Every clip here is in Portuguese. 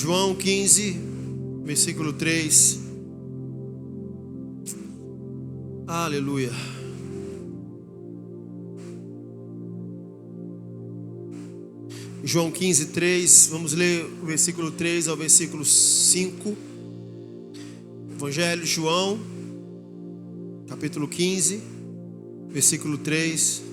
João 15, versículo 3. Aleluia. João 15, 3. Vamos ler o versículo 3 ao versículo 5. Evangelho de João, capítulo 15, versículo 3.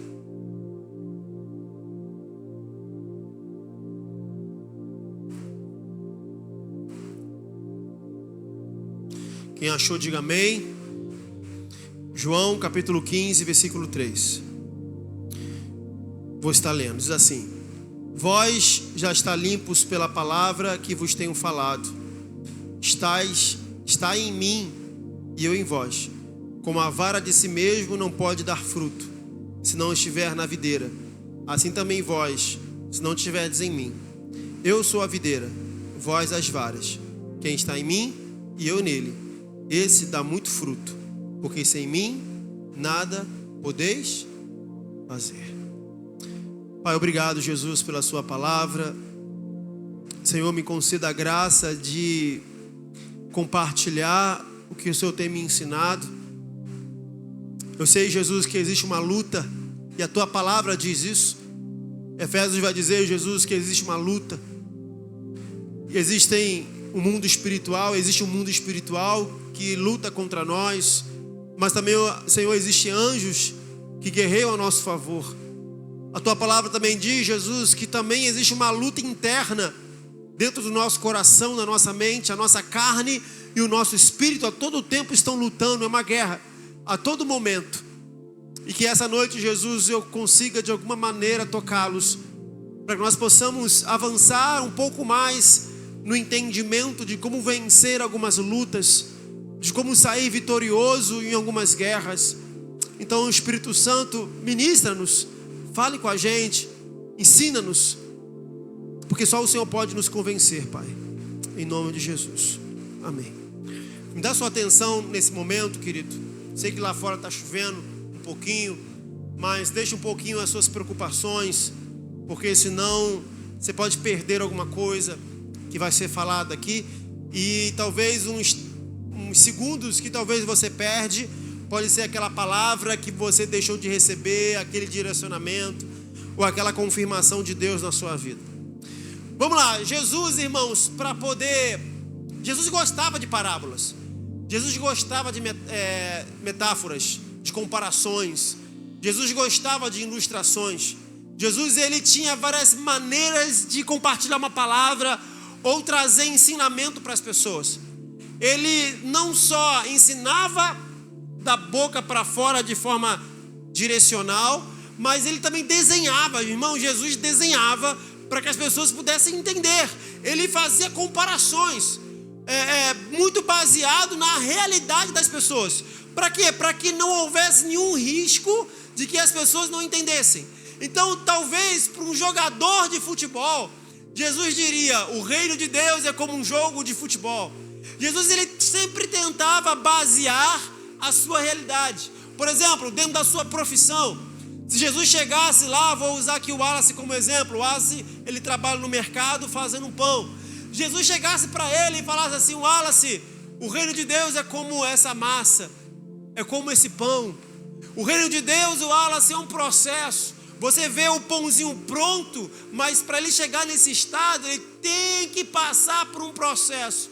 Quem achou, diga amém. João, capítulo 15, versículo 3. Vou estar lendo, diz assim: Vós já está limpos pela palavra que vos tenho falado. Está em mim e eu em vós. Como a vara de si mesmo não pode dar fruto, se não estiver na videira, assim também vós, se não estiverdes em mim. Eu sou a videira, vós as varas. Quem está em mim e eu nele, esse dá muito fruto, porque sem mim nada podeis fazer. Pai, obrigado, Jesus, pela sua palavra. Senhor, me conceda a graça de compartilhar o que o Senhor tem me ensinado. Eu sei, Jesus, que existe uma luta, e a tua palavra diz isso. Efésios vai dizer, Jesus, que existe uma luta. Existe um mundo espiritual que luta contra nós, mas também, Senhor, existem anjos que guerreiam a nosso favor. A tua palavra também diz, Jesus, que também existe uma luta interna dentro do nosso coração, na nossa mente. A nossa carne e o nosso espírito a todo tempo estão lutando, é uma guerra a todo momento. E que essa noite, Jesus, eu consiga de alguma maneira tocá-los, para que nós possamos avançar um pouco mais no entendimento de como vencer algumas lutas, de como sair vitorioso em algumas guerras. Então, Espírito Santo, ministra-nos, fale com a gente, ensina-nos, porque só o Senhor pode nos convencer, Pai, em nome de Jesus, amém. Me dá sua atenção nesse momento, querido. Sei que lá fora está chovendo um pouquinho, mas deixe um pouquinho as suas preocupações, porque senão você pode perder alguma coisa que vai ser falada aqui, e talvez uns segundos que talvez você perde, pode ser aquela palavra que você deixou de receber, aquele direcionamento, ou aquela confirmação de Deus na sua vida. Vamos lá, Jesus, irmãos, Jesus gostava de parábolas, Jesus gostava de metáforas, de comparações, Jesus gostava de ilustrações. Jesus, ele tinha várias maneiras de compartilhar uma palavra ou trazer ensinamento para as pessoas. Ele não só ensinava da boca para fora de forma direcional, mas ele também desenhava. Irmão, Jesus desenhava para que as pessoas pudessem entender. Ele fazia comparações, muito baseado na realidade das pessoas. Para quê? Para que não houvesse nenhum risco de que as pessoas não entendessem. Então, talvez para um jogador de futebol, Jesus diria: o reino de Deus é como um jogo de futebol. Jesus, ele sempre tentava basear a sua realidade. Por exemplo, dentro da sua profissão, se Jesus chegasse lá, vou usar aqui o Wallace como exemplo. O Wallace, ele trabalha no mercado fazendo um pão. Jesus chegasse para ele e falasse assim: Wallace, o reino de Deus é como essa massa, é como esse pão. O reino de Deus, o Wallace, é um processo. Você vê o pãozinho pronto, mas para ele chegar nesse estado, ele tem que passar por um processo.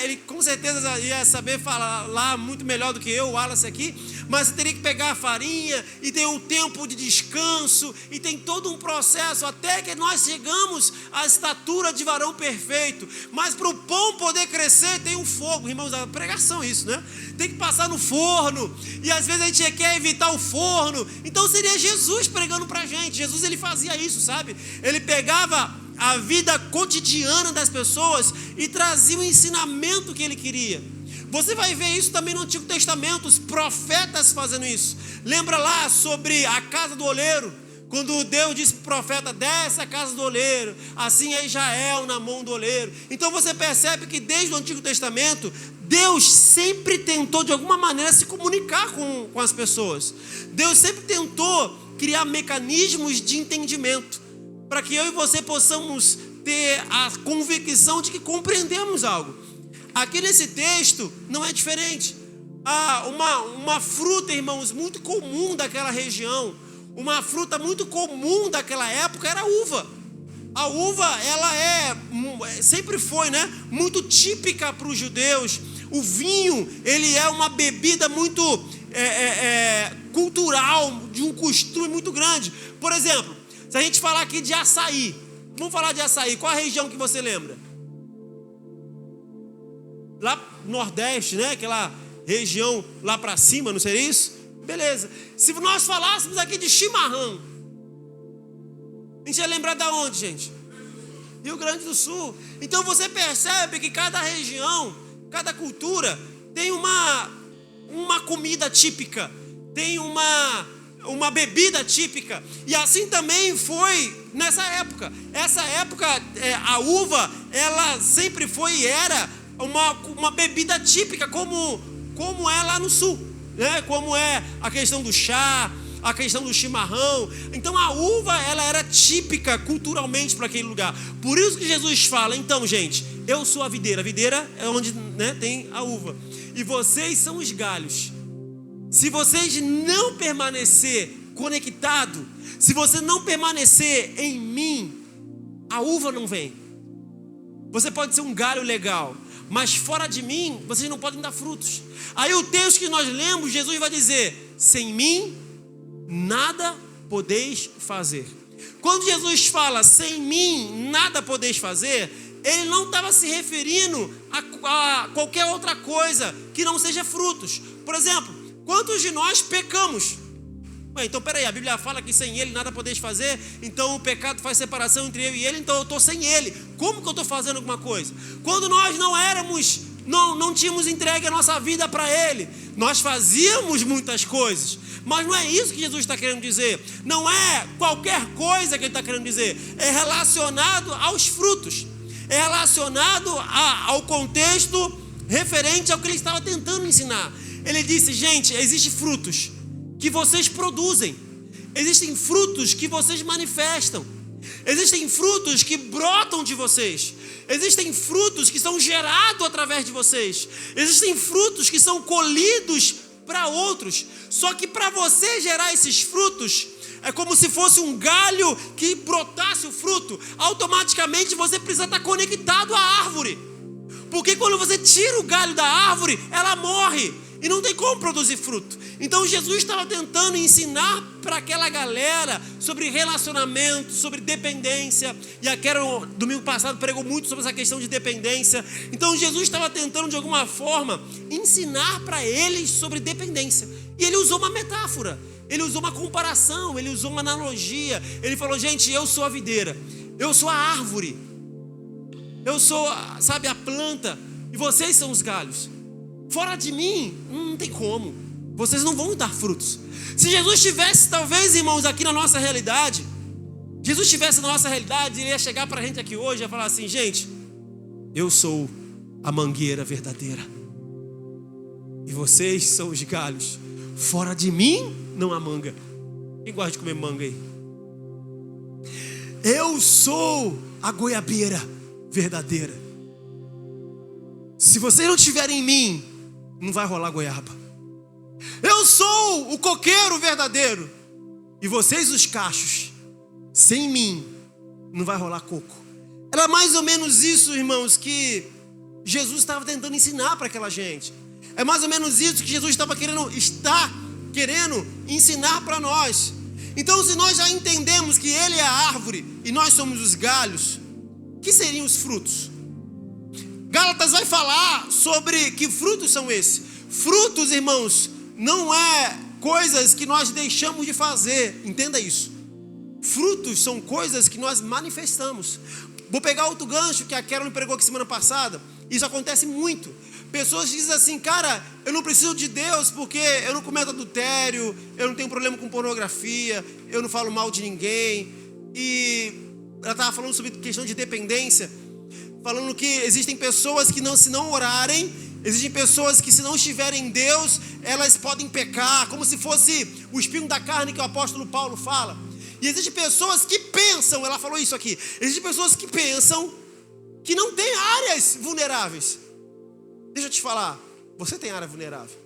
Ele com certeza ia saber falar muito melhor do que eu, o Wallace aqui, mas você teria que pegar a farinha, e tem um tempo de descanso, e tem todo um processo, até que nós chegamos à estatura de varão perfeito. Mas para o pão poder crescer, tem um fogo. Irmãos, a pregação é isso, né? Tem que passar no forno, e às vezes a gente quer evitar o forno. Então seria Jesus pregando para a gente. Jesus, ele fazia isso, sabe? Ele pegava a vida cotidiana das pessoas e trazia o ensinamento que ele queria. Você vai ver isso também no Antigo Testamento, os profetas fazendo isso. Lembra lá sobre a casa do oleiro, quando Deus disse para o profeta: desce a casa do oleiro, assim é Israel na mão do oleiro. Então você percebe que desde o Antigo Testamento, Deus sempre tentou de alguma maneira se comunicar com as pessoas. Deus sempre tentou criar mecanismos de entendimento, para que eu e você possamos ter a convicção de que compreendemos algo. Aqui nesse texto não é diferente. Uma fruta, irmãos, muito comum daquela região, uma fruta muito comum daquela época era a uva. A uva, ela sempre foi, né, muito típica para os judeus. O vinho, ele é uma bebida muito cultural, de um costume muito grande. Por exemplo, se a gente falar aqui de açaí, vamos falar de açaí, qual a região que você lembra? Lá no Nordeste, né, aquela região lá para cima, não seria isso? Beleza. Se nós falássemos aqui de chimarrão, a gente ia lembrar da onde, gente? Rio Grande do Sul. Então você percebe que cada região, cada cultura tem uma comida típica, tem uma bebida típica. E assim também foi nessa época. Essa época, a uva, ela sempre foi e era uma bebida típica, como é lá no sul, né? Como é a questão do chá, a questão do chimarrão. Então a uva, ela era típica culturalmente para aquele lugar. Por isso que Jesus fala: então, gente, eu sou a videira. A videira é onde, né, tem a uva, e vocês são os galhos. Se vocês não permanecer conectado, se você não permanecer em mim, a uva não vem. Você pode ser um galho legal, mas fora de mim, vocês não podem dar frutos. Aí o texto que nós lemos, Jesus vai dizer: sem mim, nada podeis fazer. Quando Jesus fala, sem mim, nada podeis fazer, ele não estava se referindo a qualquer outra coisa que não seja frutos. Por exemplo, quantos de nós pecamos? Então peraí, a Bíblia fala que sem ele nada podeis fazer, então o pecado faz separação entre eu e ele, então eu estou sem ele. Como que eu estou fazendo alguma coisa? Quando nós não tínhamos entregue a nossa vida para ele, nós fazíamos muitas coisas, mas não é isso que Jesus está querendo dizer. Não é qualquer coisa que ele está querendo dizer, é relacionado aos frutos, é relacionado ao contexto referente ao que ele estava tentando ensinar. Ele disse: gente, existem frutos que vocês produzem, existem frutos que vocês manifestam, existem frutos que brotam de vocês, existem frutos que são gerados através de vocês, existem frutos que são colhidos para outros. Só que para você gerar esses frutos, é como se fosse um galho que brotasse o fruto. Automaticamente você precisa estar conectado à árvore, porque quando você tira o galho da árvore, ela morre e não tem como produzir fruto. Então Jesus estava tentando ensinar para aquela galera sobre relacionamento, sobre dependência. E a Carol, domingo passado, pregou muito sobre essa questão de dependência. Então Jesus estava tentando, de alguma forma, ensinar para eles sobre dependência. E ele usou uma metáfora, ele usou uma comparação, ele usou uma analogia. Ele falou: gente, eu sou a videira, eu sou a árvore, eu sou, sabe, a planta, e vocês são os galhos. Fora de mim, não tem como, vocês não vão dar frutos. Se Jesus estivesse, talvez, irmãos, aqui na nossa realidade, Jesus estivesse na nossa realidade, ele ia chegar para a gente aqui hoje e ia falar assim: gente, eu sou a mangueira verdadeira, e vocês são os galhos. Fora de mim, não há manga. Quem gosta de comer manga aí? Eu sou a goiabeira verdadeira. Se vocês não estiverem em mim, não vai rolar goiaba. Eu sou o coqueiro verdadeiro, e vocês os cachos. Sem mim não vai rolar coco. Era mais ou menos isso, irmãos, que Jesus estava tentando ensinar para aquela gente. É mais ou menos isso que Jesus está querendo ensinar para nós. Então, se nós já entendemos que ele é a árvore e nós somos os galhos, que seriam os frutos? Gálatas vai falar sobre que frutos são esses. Frutos, irmãos, não é coisas que nós deixamos de fazer, entenda isso. Frutos são coisas que nós manifestamos. Vou pegar outro gancho que a Carol me pregou aqui semana passada. Isso acontece muito. Pessoas dizem assim: cara, eu não preciso de Deus porque eu não cometo adultério, eu não tenho problema com pornografia, eu não falo mal de ninguém. E ela estava falando sobre questão de dependência, falando que existem pessoas que se não orarem, existem pessoas que, se não estiverem em Deus, elas podem pecar, como se fosse o espinho da carne que o apóstolo Paulo fala. E existem pessoas que pensam, ela falou isso aqui, existem pessoas que pensam que não tem áreas vulneráveis. Deixa eu te falar, você tem área vulnerável.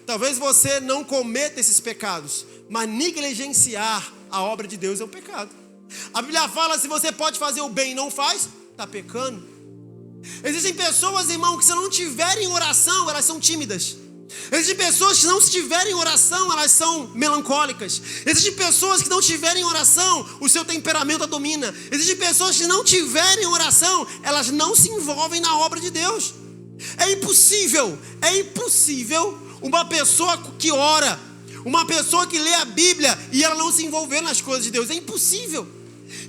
Talvez você não cometa esses pecados, mas negligenciar a obra de Deus é um pecado. A Bíblia fala, se você pode fazer o bem e não faz, está pecando. Existem pessoas, irmão, que se não tiverem oração, elas são tímidas. Existem pessoas que não tiverem oração, elas são melancólicas. Existem pessoas que não tiverem oração, o seu temperamento a domina. Existem pessoas que não tiverem oração, elas não se envolvem na obra de Deus. É impossível uma pessoa que ora, uma pessoa que lê a Bíblia e ela não se envolver nas coisas de Deus. É impossível.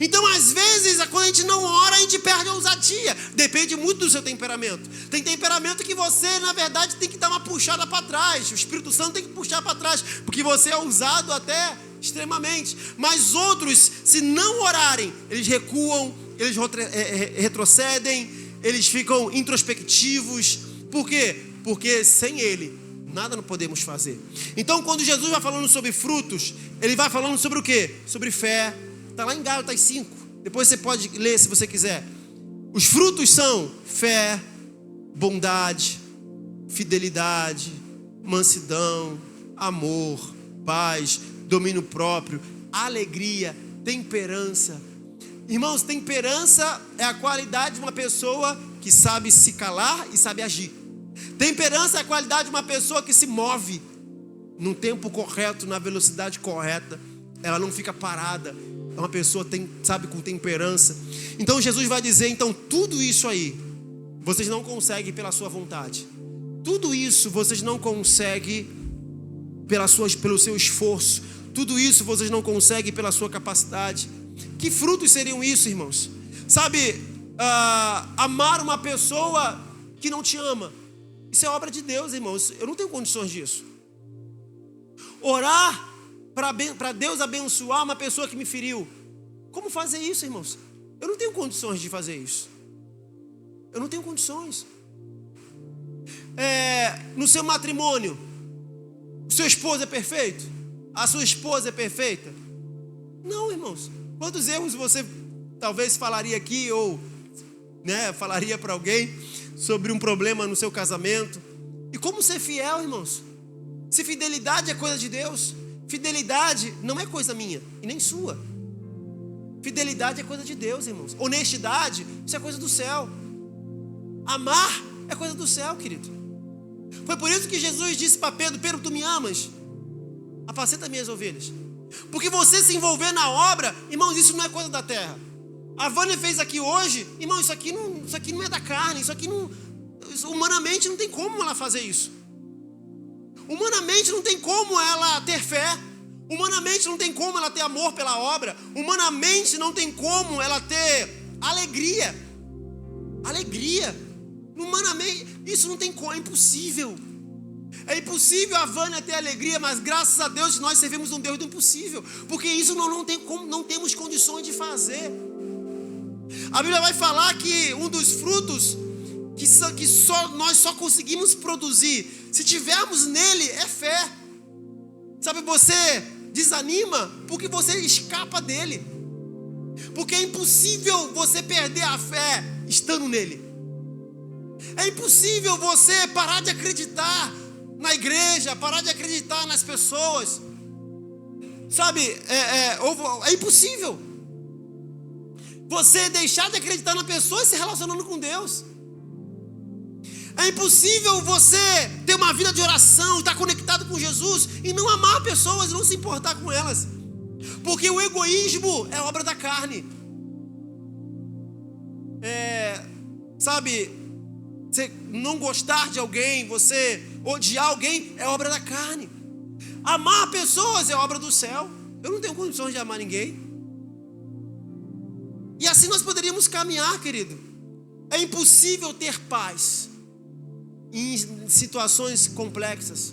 Então, às vezes, quando a gente não ora, a gente perde a ousadia. Depende muito do seu temperamento. Tem temperamento que você, na verdade, tem que dar uma puxada para trás. O Espírito Santo tem que puxar para trás, porque você é ousado até extremamente. Mas outros, se não orarem, eles recuam, eles retrocedem, eles ficam introspectivos. Por quê? Porque sem Ele, nada não podemos fazer. Então, quando Jesus vai falando sobre frutos, Ele vai falando sobre o quê? Sobre fé. Está lá em Gálatas 5. Depois você pode ler se você quiser. Os frutos são fé, bondade, fidelidade, mansidão, amor, paz, domínio próprio, alegria, temperança. Irmãos, temperança é a qualidade de uma pessoa que sabe se calar e sabe agir. Temperança é a qualidade de uma pessoa que se move no tempo correto, na velocidade correta. Ela não fica parada. É uma pessoa, sabe, com temperança. Então Jesus vai dizer, então tudo isso aí, vocês não conseguem pela sua vontade. Tudo isso vocês não conseguem pelo seu esforço. Tudo isso vocês não conseguem pela sua capacidade. Que frutos seriam isso, irmãos? Sabe, amar uma pessoa que não te ama. Isso é obra de Deus, irmãos. Eu não tenho condições disso. Orar para Deus abençoar uma pessoa que me feriu. Como fazer isso, irmãos? Eu não tenho condições de fazer isso. Eu não tenho condições. No seu matrimônio, o seu esposo é perfeito? A sua esposa é perfeita? Não, irmãos. Quantos erros você talvez falaria aqui ou falaria para alguém sobre um problema no seu casamento? E como ser fiel, irmãos? Se fidelidade é coisa de Deus, fidelidade não é coisa minha e nem sua. Fidelidade é coisa de Deus, irmãos. Honestidade, isso é coisa do céu. Amar é coisa do céu, querido. Foi por isso que Jesus disse para Pedro: Pedro, tu me amas? Apacenta minhas ovelhas. Porque você se envolver na obra, irmãos, isso não é coisa da terra. A Vânia fez aqui hoje, irmão, isso aqui não é da carne, humanamente não tem como ela fazer isso. Humanamente não tem como ela ter fé. Humanamente não tem como ela ter amor pela obra. Humanamente não tem como ela ter alegria. Humanamente, isso não tem como, é impossível. É impossível a Vânia ter alegria, mas graças a Deus nós servimos um Deus do impossível. Porque isso não temos condições de fazer. A Bíblia vai falar que um dos frutos nós só conseguimos produzir se tivermos nele é fé. Sabe, você desanima porque você escapa dele. Porque é impossível você perder a fé estando nele. É impossível você parar de acreditar na igreja, parar de acreditar nas pessoas. Sabe, é impossível você deixar de acreditar na pessoa e se relacionando com Deus. É impossível você ter uma vida de oração, estar conectado com Jesus e não amar pessoas, não se importar com elas. Porque o egoísmo é obra da carne. Sabe, você não gostar de alguém, você odiar alguém é obra da carne. Amar pessoas é obra do céu. Eu não tenho condições de amar ninguém. E assim nós poderíamos caminhar, querido. É impossível ter paz em situações complexas.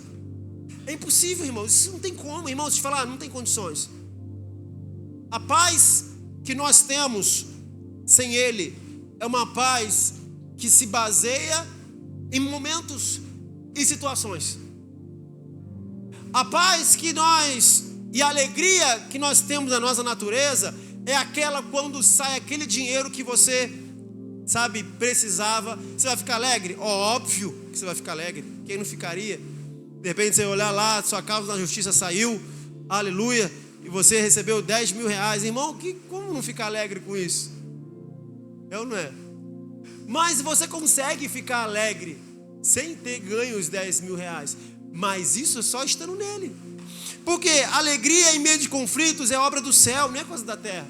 É impossível, irmãos. Isso não tem como, irmãos, te falar, não tem condições. A paz que nós temos sem Ele é uma paz que se baseia em momentos e situações. A paz que nós E a alegria que nós temos na nossa natureza é aquela quando sai aquele dinheiro que você, sabe, precisava. Você vai ficar alegre? Óbvio que você vai ficar alegre. Quem não ficaria? De repente você olhar lá, sua causa na justiça saiu, aleluia, e você recebeu 10 mil reais. Irmão, como não ficar alegre com isso? É ou não é? Mas você consegue ficar alegre sem ter ganho os 10 mil reais. Mas isso é só estando nele. Porque alegria em meio de conflitos é obra do céu, não é coisa da terra.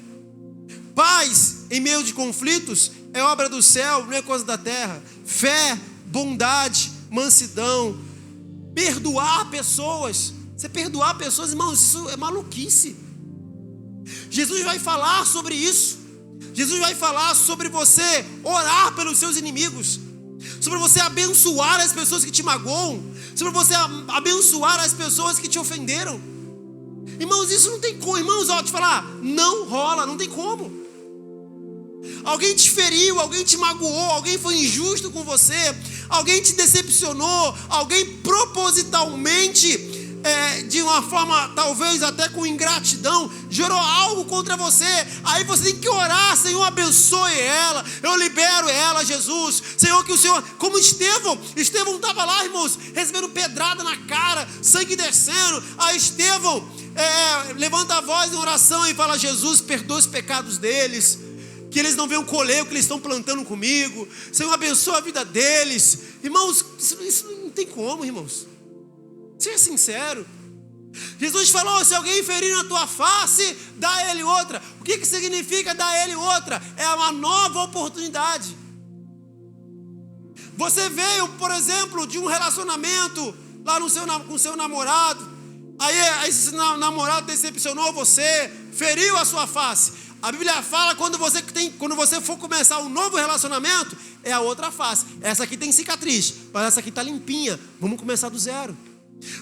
Paz em meio de conflitos é obra do céu, não é coisa da terra. Fé, bondade, mansidão, perdoar pessoas. Você perdoar pessoas, irmãos, isso é maluquice. Jesus vai falar sobre isso. Jesus vai falar sobre você orar pelos seus inimigos, sobre você abençoar as pessoas que te magoam, sobre você abençoar as pessoas que te ofenderam. Irmãos, isso não tem como. Irmãos, ó, te falar, não rola, não tem como. Alguém te feriu, alguém te magoou, alguém foi injusto com você, alguém te decepcionou, alguém propositalmente, de uma forma talvez até com ingratidão, gerou algo contra você. Aí você tem que orar: Senhor, abençoe ela, eu libero ela, Jesus. Senhor, que o Senhor, como Estevão estava lá, irmãos, recebendo pedrada na cara, sangue descendo. Aí Estevão levanta a voz em oração e fala: Jesus, perdoa os pecados deles, que eles não venham colher o que eles estão plantando comigo. Senhor, abençoa a vida deles. Irmãos, isso não tem como, irmãos. Seja sincero. Jesus falou: se alguém ferir na tua face, dá a ele outra. O que significa dar a ele outra? É uma nova oportunidade. Você veio, por exemplo, de um relacionamento lá com o seu namorado. Aí esse namorado decepcionou você, feriu a sua face. A Bíblia fala quando você for começar um novo relacionamento, é a outra face. Essa aqui tem cicatriz, mas essa aqui está limpinha. Vamos começar do zero.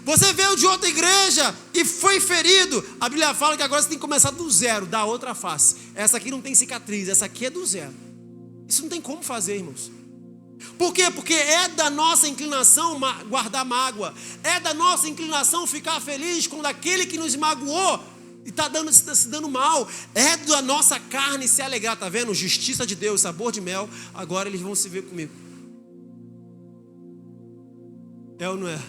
Você veio de outra igreja e foi ferido. A Bíblia fala que agora você tem que começar do zero, da outra face. Essa aqui não tem cicatriz, essa aqui é do zero. Isso não tem como fazer, irmãos. Por quê? Porque é da nossa inclinação guardar mágoa. É da nossa inclinação ficar feliz quando aquele que nos magoou e está se dando mal. É da nossa carne se alegrar. Está vendo? Justiça de Deus, sabor de mel. Agora eles vão se ver comigo. É ou não é?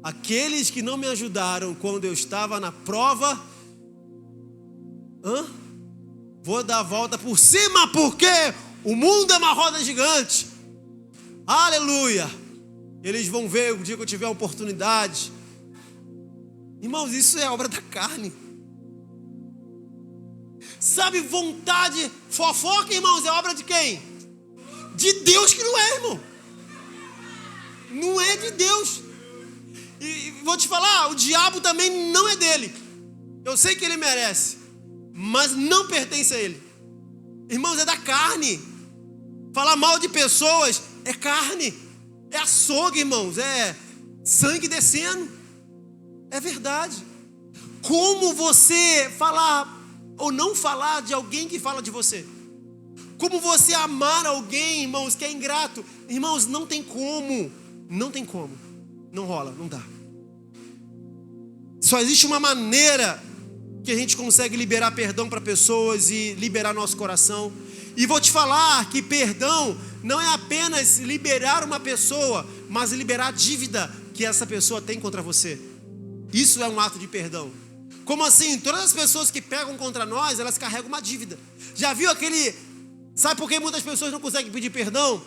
Aqueles que não me ajudaram quando eu estava na prova, vou dar a volta por cima, porque o mundo é uma roda gigante. Aleluia. Eles vão ver o dia que eu tiver a oportunidade. Irmãos, isso é obra da carne. Sabe, vontade, fofoca, irmãos, é obra de quem? De Deus, que não é, irmão. Não é de Deus. E vou te falar, o diabo também não é dele. Eu sei que ele merece, mas não pertence a ele. Irmãos, é da carne. Falar mal de pessoas é carne, é açougue, irmãos, é sangue descendo. É verdade. Como você falar ou não falar de alguém que fala de você? Como você amar alguém, irmãos, que é ingrato? Irmãos, não tem como. Não tem como. Não rola, não dá. Só existe uma maneira que a gente consegue liberar perdão para pessoas e liberar nosso coração. E vou te falar que perdão não é apenas liberar uma pessoa, mas liberar a dívida que essa pessoa tem contra você. Isso é um ato de perdão. Como assim? Todas as pessoas que pegam contra nós, elas carregam uma dívida. Já viu aquele... Sabe por que muitas pessoas não conseguem pedir perdão?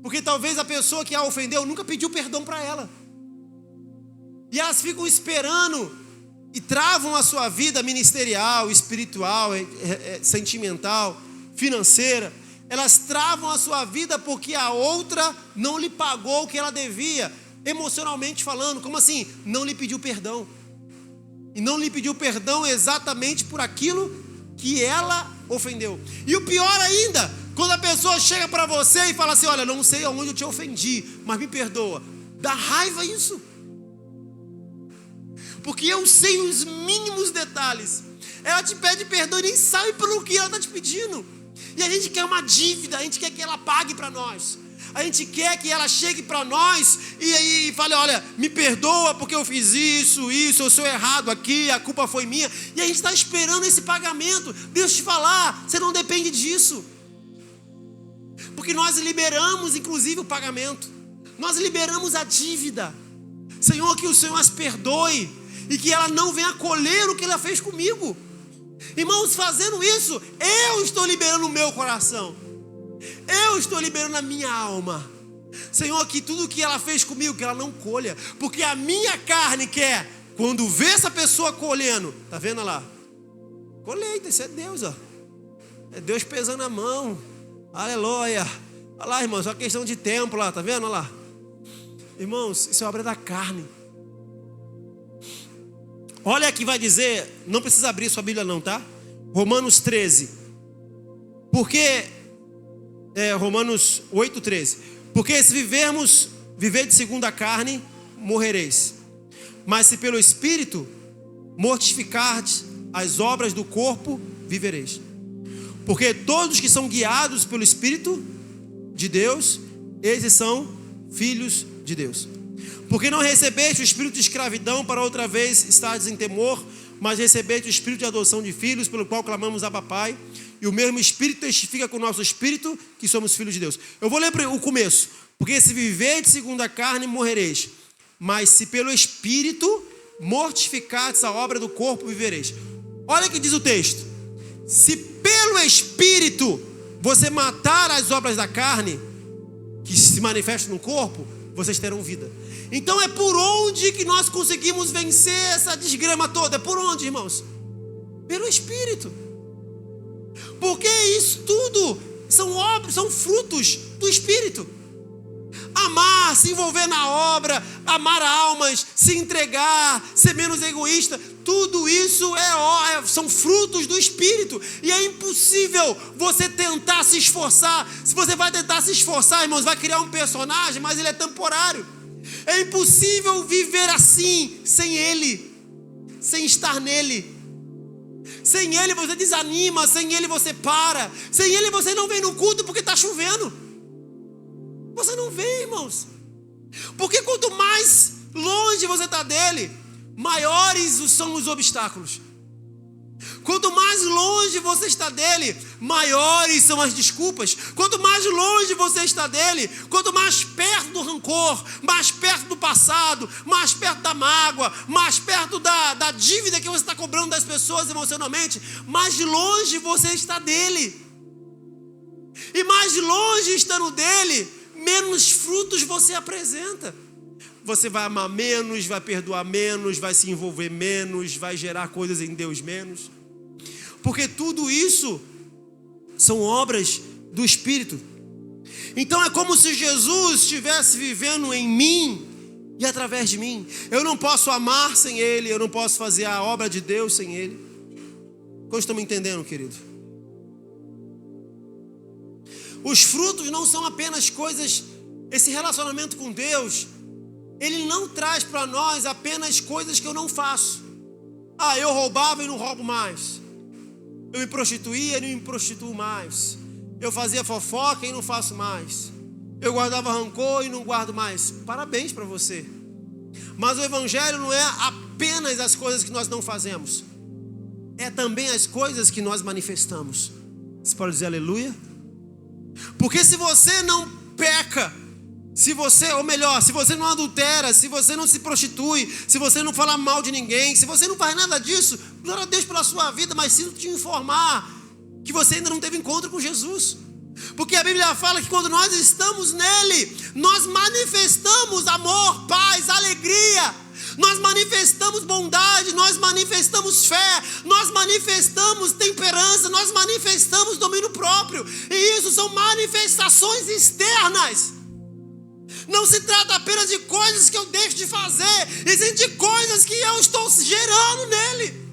Porque talvez a pessoa que a ofendeu nunca pediu perdão para ela. E elas ficam esperando e travam a sua vida ministerial, espiritual, sentimental, financeira. Elas travam a sua vida porque a outra não lhe pagou o que ela devia, emocionalmente falando. Como assim? Não lhe pediu perdão. E não lhe pediu perdão exatamente por aquilo que ela ofendeu. E o pior ainda, quando a pessoa chega para você e fala assim: olha, não sei aonde eu te ofendi, mas me perdoa. Dá raiva isso. Porque eu sei os mínimos detalhes. Ela te pede perdão e nem sabe pelo que ela está te pedindo. E a gente quer uma dívida, a gente quer que ela pague para nós. A gente quer que ela chegue para nós e fale, olha, me perdoa porque eu fiz isso, eu sou errado aqui, a culpa foi minha. E a gente está esperando esse pagamento. Deixa eu te falar, você não depende disso. Porque nós liberamos, inclusive, o pagamento. Nós liberamos a dívida. Senhor, que o Senhor as perdoe e que ela não venha colher o que ela fez comigo. Irmãos, fazendo isso, eu estou liberando o meu coração. Eu estou liberando a minha alma. Senhor, que tudo que ela fez comigo, que ela não colha. Porque a minha carne quer, quando vê essa pessoa colhendo, tá vendo lá? Colheita, isso é Deus, ó. É Deus pesando a mão. Aleluia. Olha lá, irmãos, é uma questão de tempo lá, tá vendo? Olha lá. Irmãos, isso é obra da carne. Olha aqui, vai dizer, não precisa abrir sua Bíblia não, tá? Romanos 13. Porque, Romanos 8:13. Porque se viver de segundo a carne, morrereis. Mas se pelo Espírito mortificardes as obras do corpo, vivereis. Porque todos que são guiados pelo Espírito de Deus, esses são filhos de Deus. Porque não recebeste o espírito de escravidão para outra vez estardes em temor, mas recebeste o espírito de adoção de filhos, pelo qual clamamos Abba Pai, e o mesmo Espírito testifica com o nosso espírito que somos filhos de Deus. Eu vou ler o começo. Porque se viverdes segundo a carne, morrereis. Mas se pelo Espírito mortificardes a obra do corpo, vivereis. Olha o que diz o texto. Se pelo Espírito você matar as obras da carne, que se manifestam no corpo, vocês terão vida. Então é por onde que nós conseguimos vencer essa desgrama toda? É por onde, irmãos? Pelo Espírito. Porque isso tudo são obras, são frutos do Espírito. Amar, se envolver na obra, amar almas, se entregar, ser menos egoísta, tudo isso são frutos do Espírito. E é impossível você tentar se esforçar. Se você vai tentar se esforçar, irmãos, vai criar um personagem, mas ele é temporário. É impossível viver assim, sem Ele, sem estar nele. Sem Ele você desanima, sem Ele você para, sem Ele você não vem no culto porque está chovendo. Você não vem, irmãos. Porque quanto mais longe você está dele, maiores são os obstáculos. Quanto mais longe você está dele, maiores são as desculpas. Quanto mais longe você está dele, quanto mais perto do rancor, mais perto do passado, mais perto da mágoa, mais perto da dívida que você está cobrando das pessoas emocionalmente, mais longe você está dele. E mais longe estando dele, menos frutos você apresenta. Você vai amar menos, vai perdoar menos, vai se envolver menos, vai gerar coisas em Deus menos. Porque tudo isso são obras do Espírito. Então é como se Jesus estivesse vivendo em mim e através de mim. Eu não posso amar sem Ele, eu não posso fazer a obra de Deus sem Ele. Como estão me entendendo, querido? Os frutos não são apenas coisas, esse relacionamento com Deus, Ele não traz para nós apenas coisas que eu não faço. Eu roubava e não roubo mais. Eu me prostituía e não me prostituo mais. Eu fazia fofoca e não faço mais. Eu guardava rancor e não guardo mais. Parabéns para você. Mas o Evangelho não é apenas as coisas que nós não fazemos. É também as coisas que nós manifestamos. Você pode dizer aleluia? Porque se você não peca, se você não adultera, se você não se prostitui, se você não fala mal de ninguém, se você não faz nada disso, glória a Deus pela sua vida, mas sinto te informar que você ainda não teve encontro com Jesus. Porque a Bíblia fala que quando nós estamos nele, nós manifestamos amor, paz, alegria, nós manifestamos bondade, nós manifestamos fé, nós manifestamos temperança, nós manifestamos domínio próprio. E isso são manifestações externas. Não se trata apenas de coisas que eu deixo de fazer, e sim de coisas que eu estou gerando nele.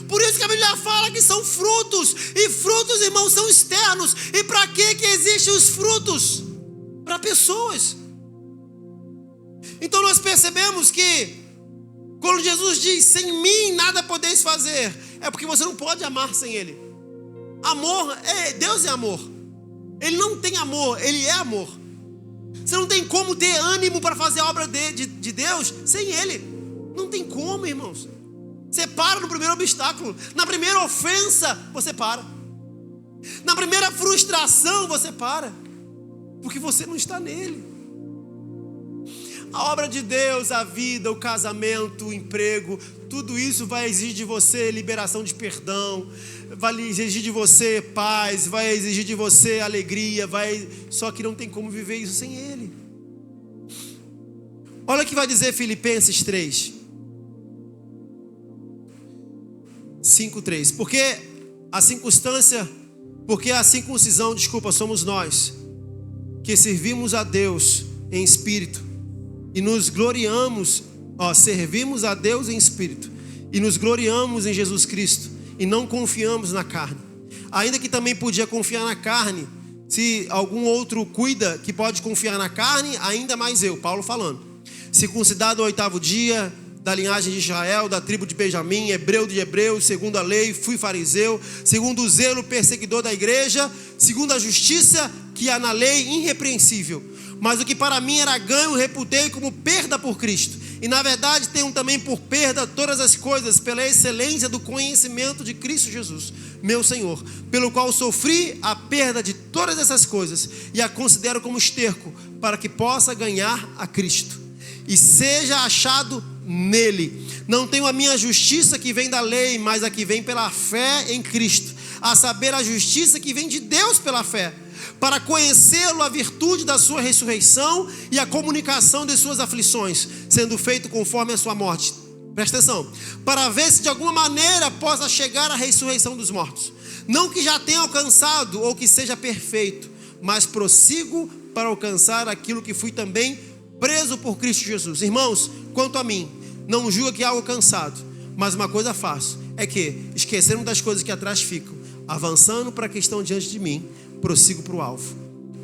Por isso que a Bíblia fala que são frutos, e frutos, irmãos, são externos. E para que existem os frutos? Para pessoas. Então nós percebemos que quando Jesus diz, sem mim nada podeis fazer, é porque você não pode amar sem Ele. Amor, Deus é amor. Ele não tem amor, Ele é amor. Você não tem como ter ânimo para fazer a obra de Deus sem Ele. Não tem como, irmãos. Você para no primeiro obstáculo. Na primeira ofensa, você para. Na primeira frustração, você para. Porque você não está nele. A obra de Deus, a vida, o casamento, o emprego, tudo isso vai exigir de você liberação de perdão, vai exigir de você paz, vai exigir de você alegria, só que não tem como viver isso sem Ele. Olha o que vai dizer Filipenses 3, 5:3. Porque a circuncisão, somos nós, que servimos a Deus em espírito e nos gloriamos, servimos a Deus em espírito e nos gloriamos em Jesus Cristo e não confiamos na carne. Ainda que também podia confiar na carne, se algum outro cuida que pode confiar na carne, ainda mais eu, Paulo falando. Circuncidado ao 8º dia, da linhagem de Israel, da tribo de Benjamim, hebreu de hebreus, segundo a lei, fui fariseu, segundo o zelo, perseguidor da igreja, segundo a justiça que há na lei, irrepreensível. Mas o que para mim era ganho, reputei como perda por Cristo. E na verdade tenho também por perda todas as coisas, pela excelência do conhecimento de Cristo Jesus, meu Senhor, pelo qual sofri a perda de todas essas coisas, e a considero como esterco, para que possa ganhar a Cristo, e seja achado nele. Não tenho a minha justiça que vem da lei, mas a que vem pela fé em Cristo, a saber, a justiça que vem de Deus pela fé, para conhecê-lo, a virtude da sua ressurreição e a comunicação de suas aflições, sendo feito conforme a sua morte. Presta atenção. Para ver se de alguma maneira possa chegar à ressurreição dos mortos. Não que já tenha alcançado ou que seja perfeito, mas prossigo para alcançar aquilo que fui também preso por Cristo Jesus. Irmãos, quanto a mim, não julga que há algo cansado, mas uma coisa faço, é que, esquecendo das coisas que atrás ficam, avançando para a questão diante de mim, prossigo para o alvo,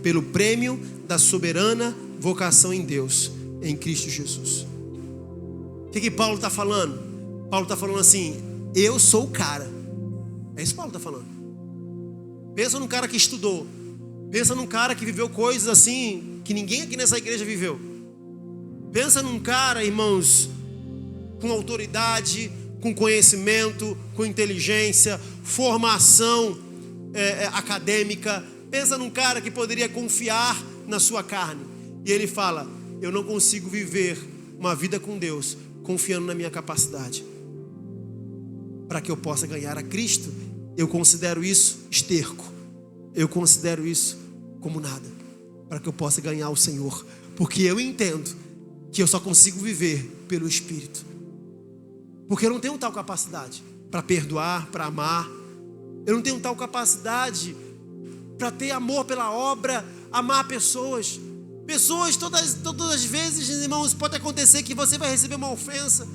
pelo prêmio da soberana vocação em Deus, em Cristo Jesus. O que Paulo está falando? Paulo está falando assim: eu sou o cara. É isso que Paulo está falando. Pensa num cara que estudou, pensa num cara que viveu coisas assim que ninguém aqui nessa igreja viveu. Pensa num cara, irmãos, com autoridade, com conhecimento, com inteligência, formação acadêmica. Pensa num cara que poderia confiar na sua carne. E ele fala: eu não consigo viver uma vida com Deus confiando na minha capacidade. Para que eu possa ganhar a Cristo, eu considero isso esterco. Eu considero isso como nada. Para que eu possa ganhar o Senhor. Porque eu entendo que eu só consigo viver pelo Espírito. Porque eu não tenho tal capacidade para perdoar, para amar. Eu não tenho tal capacidade para ter amor pela obra, amar pessoas. Pessoas, todas as vezes, irmãos, pode acontecer que você vai receber uma ofensa,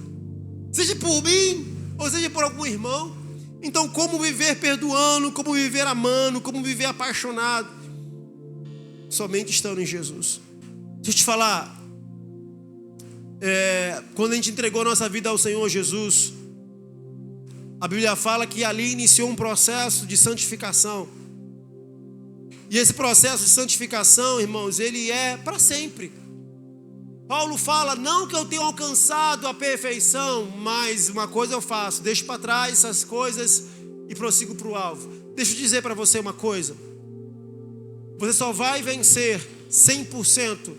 seja por mim, ou seja por algum irmão. Então, como viver perdoando, como viver amando, como viver apaixonado? Somente estando em Jesus. Deixa eu te falar, quando a gente entregou a nossa vida ao Senhor Jesus, a Bíblia fala que ali iniciou um processo de santificação. E esse processo de santificação, irmãos, ele é para sempre. Paulo fala: não que eu tenha alcançado a perfeição, mas uma coisa eu faço, deixo para trás essas coisas e prossigo para o alvo. Deixa eu dizer para você uma coisa: você só vai vencer 100%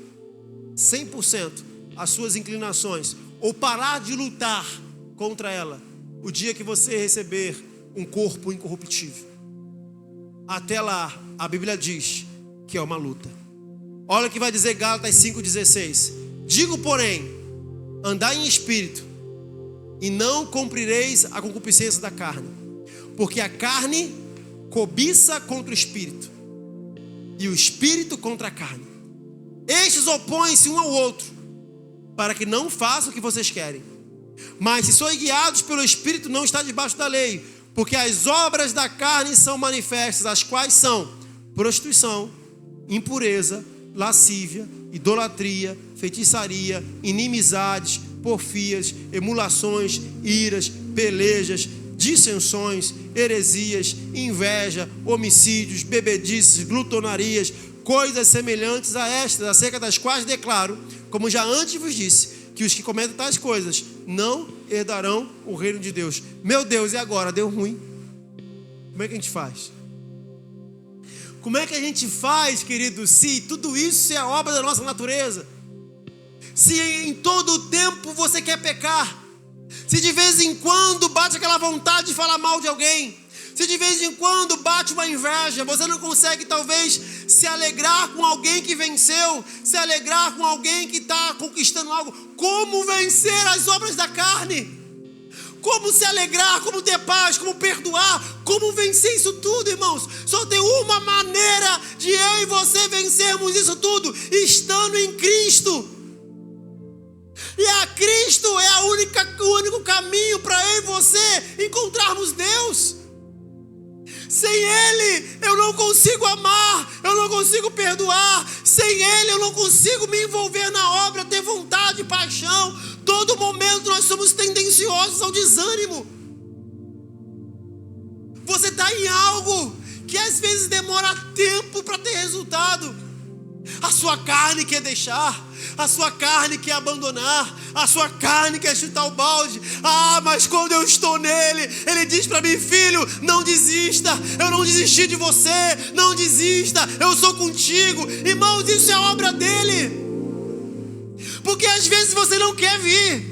as suas inclinações, ou parar de lutar contra ela, o dia que você receber um corpo incorruptível. Até lá, a Bíblia diz que é uma luta. Olha o que vai dizer Gálatas 5,16. Digo, porém, andai em espírito, e não cumprireis a concupiscência da carne, porque a carne cobiça contra o espírito, e o espírito contra a carne. Estes opõem-se um ao outro, para que não façam o que vocês querem. Mas se sois guiados pelo Espírito, não está debaixo da lei. Porque as obras da carne são manifestas, as quais são prostituição, impureza, lascívia, idolatria, feitiçaria, inimizades, porfias, emulações, iras, pelejas, dissensões, heresias, inveja, homicídios, bebedices, glutonarias, coisas semelhantes a estas, acerca das quais declaro, como já antes vos disse, que os que cometem tais coisas não herdarão o reino de Deus. Meu Deus, e agora? Deu ruim. Como é que a gente faz? Como é que a gente faz, querido, se tudo isso é obra da nossa natureza? Se em todo o tempo você quer pecar, se de vez em quando bate aquela vontade de falar mal de alguém, se de vez em quando bate uma inveja, você não consegue talvez se alegrar com alguém que venceu, se alegrar com alguém que está conquistando algo. Como vencer as obras da carne? Como se alegrar, como ter paz, como perdoar, como vencer isso tudo, irmãos? Só tem uma maneira de eu e você vencermos isso tudo, estando em Cristo. E a Cristo é o único caminho para eu e você encontrarmos Deus. Sem Ele eu não consigo amar, eu não consigo perdoar. Sem Ele eu não consigo me envolver na obra, ter vontade, paixão. Todo momento nós somos tendenciosos ao desânimo. Você está em algo que às vezes demora tempo para ter resultado. A sua carne quer deixar, a sua carne quer abandonar, a sua carne quer chutar o balde. Mas quando eu estou nele, ele diz para mim: filho, não desista, eu não desisti de você, não desista, eu sou contigo. Irmãos, isso é obra dele. Porque às vezes você não quer vir,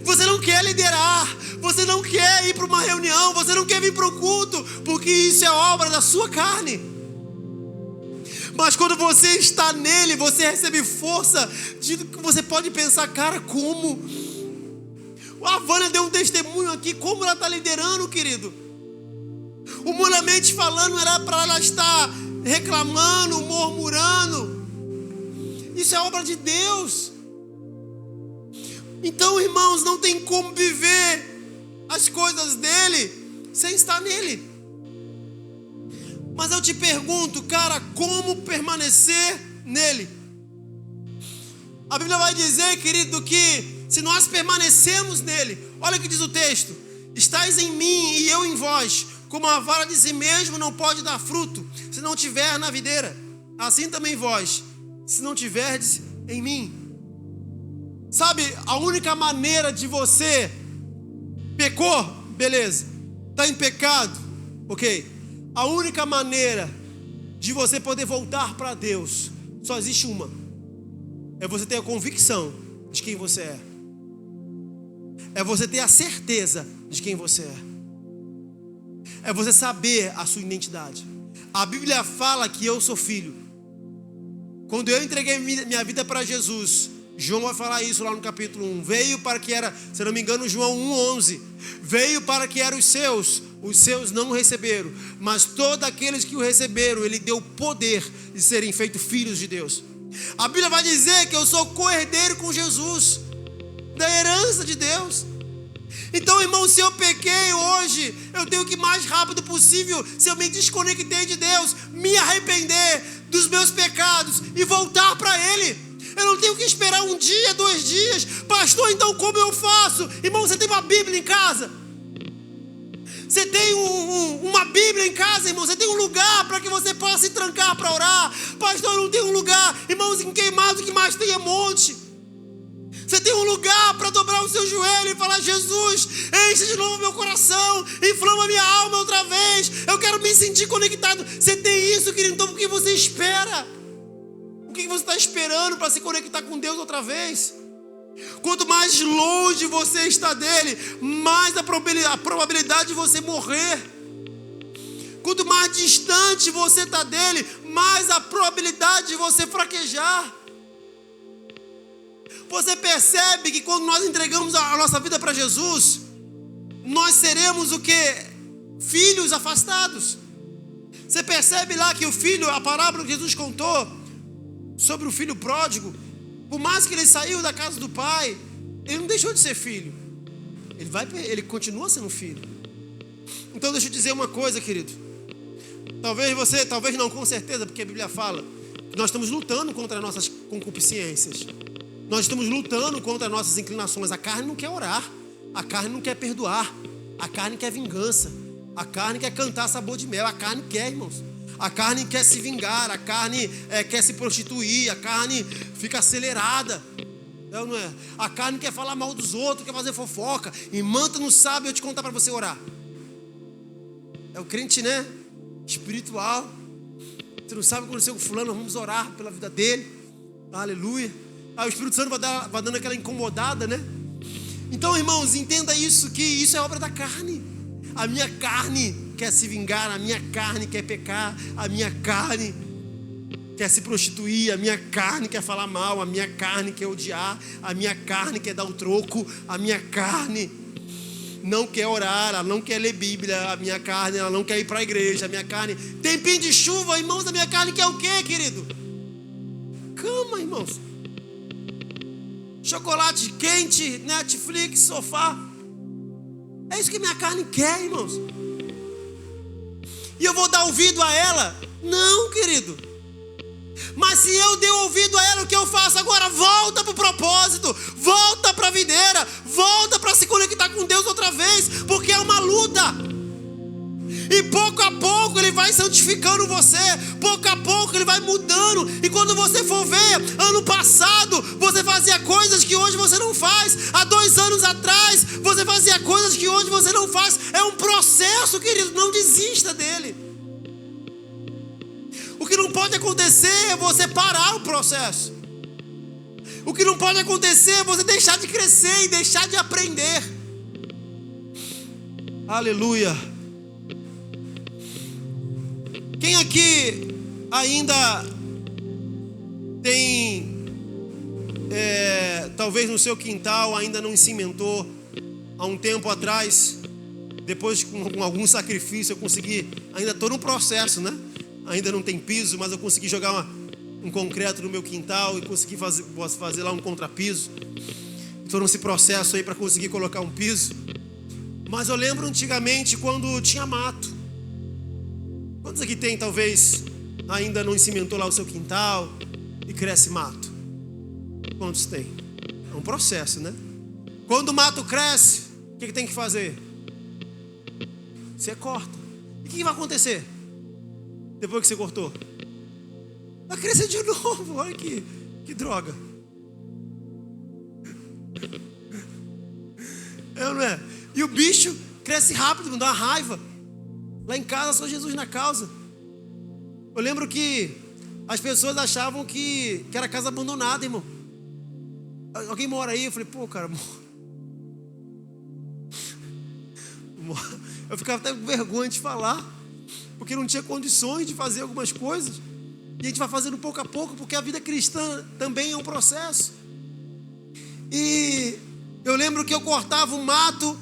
você não quer liderar, você não quer ir para uma reunião, você não quer vir para o culto, porque isso é obra da sua carne. Mas quando você está nele, você recebe força. Você pode pensar: cara, como? A Vânia deu um testemunho aqui, como ela está liderando, querido. Humanamente falando, era para ela estar reclamando, murmurando. Isso é obra de Deus. Então, irmãos, não tem como viver as coisas dele sem estar nele. Mas eu te pergunto, cara, como permanecer nele? A Bíblia vai dizer, querido, que se nós permanecemos nele, olha o que diz o texto: estais em mim e eu em vós, como a vara de si mesmo não pode dar fruto, se não tiver na videira, assim também vós, se não tiverdes em mim. Sabe, a única maneira de você pecou, beleza, está em pecado, ok. A única maneira de você poder voltar para Deus só existe uma: é você ter a convicção de quem você é. É você ter a certeza de quem você é. É você saber a sua identidade. A Bíblia fala que eu sou filho. Quando eu entreguei minha vida para Jesus, João vai falar isso lá no capítulo 1. Veio para que era, se não me engano, João 1,11. Veio para que eram os seus não o receberam, mas todos aqueles que o receberam, ele deu poder de serem feitos filhos de Deus. A Bíblia vai dizer que eu sou co-herdeiro com Jesus, da herança de Deus. Então, irmão, se eu pequei hoje, eu tenho que mais rápido possível, se eu me desconectei de Deus, me arrepender dos meus pecados e voltar para Ele. Eu não tenho que esperar 1 dia, 2 dias. Pastor, então como eu faço? Irmão, você tem uma Bíblia em casa? Você tem uma Bíblia em casa, irmão? Você tem um lugar para que você possa se trancar para orar? Pastor, eu não tenho um lugar. Irmãos, em Queimados o que mais tem é monte. Você tem um lugar para dobrar o seu joelho e falar: Jesus, enche de novo meu coração, inflama minha alma outra vez, eu quero me sentir conectado. Você tem isso, querido, então o que você espera? O que você está esperando para se conectar com Deus outra vez? Quanto mais longe você está dele, mais a probabilidade de você morrer. Quanto mais distante você está dele, mais a probabilidade de você fraquejar. Você percebe que quando nós entregamos a nossa vida para Jesus, nós seremos o quê? Filhos afastados. Você percebe lá que o filho, a parábola que Jesus contou sobre o filho pródigo, por mais que ele saiu da casa do pai, ele não deixou de ser filho. Ele continua sendo filho. Então deixa eu dizer uma coisa, querido. Talvez não, com certeza, porque a Bíblia fala que nós estamos lutando contra as nossas concupiscências. Nós estamos lutando contra as nossas inclinações. A carne não quer orar, a carne não quer perdoar, A carne quer vingança. A carne quer cantar sabor de mel. A carne quer, irmãos. A carne quer se vingar. A carne quer se prostituir. A carne fica acelerada. Não é? A carne quer falar mal dos outros, quer fazer fofoca. Irmã, tu não sabe, eu te contar para você orar. É o crente, né? Espiritual. Você não sabe o que aconteceu com fulano, vamos orar pela vida dele. Aleluia. O Espírito Santo vai dando aquela incomodada, né? Então, irmãos, entenda isso, que isso é obra da carne. A minha carne quer se vingar, a minha carne quer pecar, a minha carne quer se prostituir, a minha carne quer falar mal, a minha carne quer odiar, a minha carne quer dar o troco, a minha carne não quer orar, ela não quer ler Bíblia, a minha carne, ela não quer ir para a igreja, a minha carne, tempinho de chuva, irmãos, a minha carne quer o quê, querido? Cama, irmãos. Chocolate quente, Netflix, sofá. É isso que minha carne quer, irmãos. E eu vou dar ouvido a ela? Não, querido. Mas se eu der ouvido a ela, o que eu faço agora? Volta para o propósito, volta para a videira, volta para se conectar com Deus outra vez, porque é uma luta. E pouco a pouco Ele vai santificando você, pouco a pouco Ele vai mudando. E quando você for ver, ano passado você fazia coisas que hoje você não faz. Há 2 anos atrás você fazia coisas que hoje você não faz. É um processo, querido, não desista dele. O que não pode acontecer é você parar o processo. O que não pode acontecer é você deixar de crescer e deixar de aprender. Aleluia. Quem aqui ainda tem, talvez no seu quintal, ainda não cimentou? Há um tempo atrás, depois com algum sacrifício, eu consegui, ainda estou no processo, né? Ainda não tem piso, mas eu consegui jogar um concreto no meu quintal e consegui fazer lá um contrapiso. Estou nesse processo aí para conseguir colocar um piso. Mas eu lembro antigamente quando tinha mato. Quantos aqui tem, talvez, ainda não cimentou lá o seu quintal e cresce mato? Quantos tem? É um processo, né? Quando o mato cresce, o que tem que fazer? Você corta. E o que vai acontecer? Depois que você cortou? Vai crescer de novo. Olha que droga. É ou não é? E o bicho cresce rápido, me dá uma raiva. Lá em casa, só Jesus na causa. Eu lembro que as pessoas achavam que era casa abandonada, irmão. Alguém mora aí? Eu falei, pô, cara, eu ficava até com vergonha de falar, porque não tinha condições de fazer algumas coisas. E a gente vai fazendo pouco a pouco, porque a vida cristã também é um processo. E eu lembro que eu cortava o mato,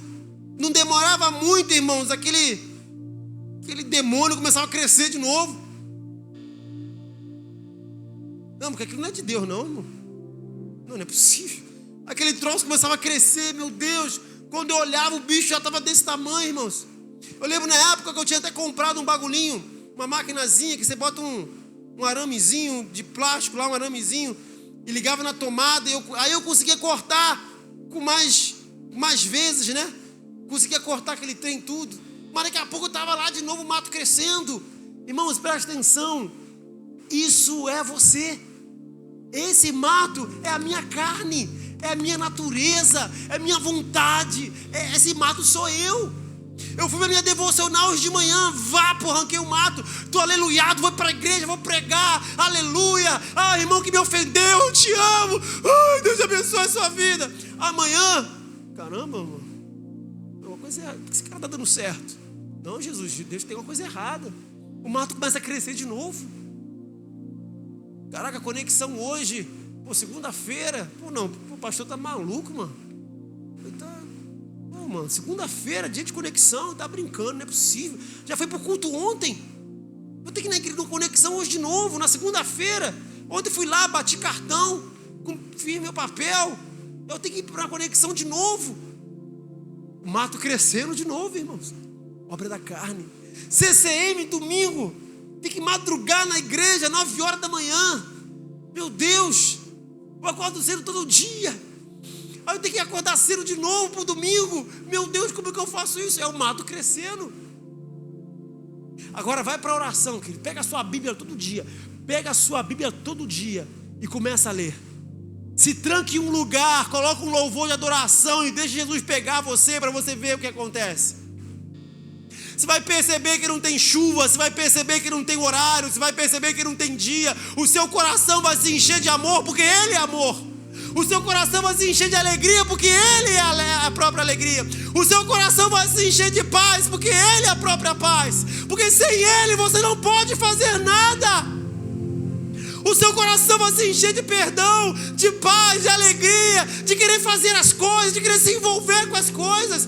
não demorava muito, irmãos, aquele demônio começava a crescer de novo. Não, porque aquilo não é de Deus, não, irmão. Não é possível. Aquele troço começava a crescer, meu Deus. Quando eu olhava, o bicho já estava desse tamanho, irmãos. Eu lembro na época que eu tinha até comprado um bagulhinho, uma maquinazinha que você bota um aramezinho de plástico lá, um aramezinho, e ligava na tomada, aí eu conseguia cortar com mais vezes, né? Conseguia cortar aquele trem tudo. Mas daqui a pouco eu estava lá de novo, o mato crescendo. Irmãos, presta atenção. Isso é você. Esse mato é a minha carne, é a minha natureza, é a minha vontade. Esse mato sou eu. Eu fui na minha devocional hoje de manhã, arranquei o mato, estou aleluiado, vou para a igreja, vou pregar, aleluia. Ah, irmão que me ofendeu, eu te amo. Ai, Deus abençoe a sua vida. Amanhã, caramba, mano, uma coisa errada, por que esse cara está dando certo? Não, Jesus, Deus tem uma coisa errada. O mato começa a crescer de novo. Caraca, a conexão hoje, segunda-feira. O pastor tá maluco, mano. Não, mano, segunda-feira, dia de conexão, tá brincando, não é possível. Já foi pro culto ontem. Vou ter que ir na igreja com conexão hoje de novo, na segunda-feira. Ontem fui lá, bati cartão, fiz meu papel. Eu tenho que ir para a conexão de novo. O mato crescendo de novo, irmãos. Obra da carne. CCM, domingo. Tem que madrugar na igreja, 9 horas da manhã. Meu Deus. Eu acordo cedo todo dia. Aí eu tenho que acordar cedo de novo pro domingo. Meu Deus, como é que eu faço isso? É o mato crescendo. Agora vai para a oração, querido. Pega a sua Bíblia todo dia. Pega a sua Bíblia todo dia e começa a ler. Se tranque em um lugar, coloca um louvor de adoração e deixa Jesus pegar você para você ver o que acontece. Você vai perceber que não tem chuva, você vai perceber que não tem horário, você vai perceber que não tem dia. O seu coração vai se encher de amor porque Ele é amor. O seu coração vai se encher de alegria porque Ele é a própria alegria. O seu coração vai se encher de paz porque Ele é a própria paz. Porque sem Ele você não pode fazer nada. O seu coração vai se encher de perdão, de paz, de alegria, de querer fazer as coisas, de querer se envolver com as coisas.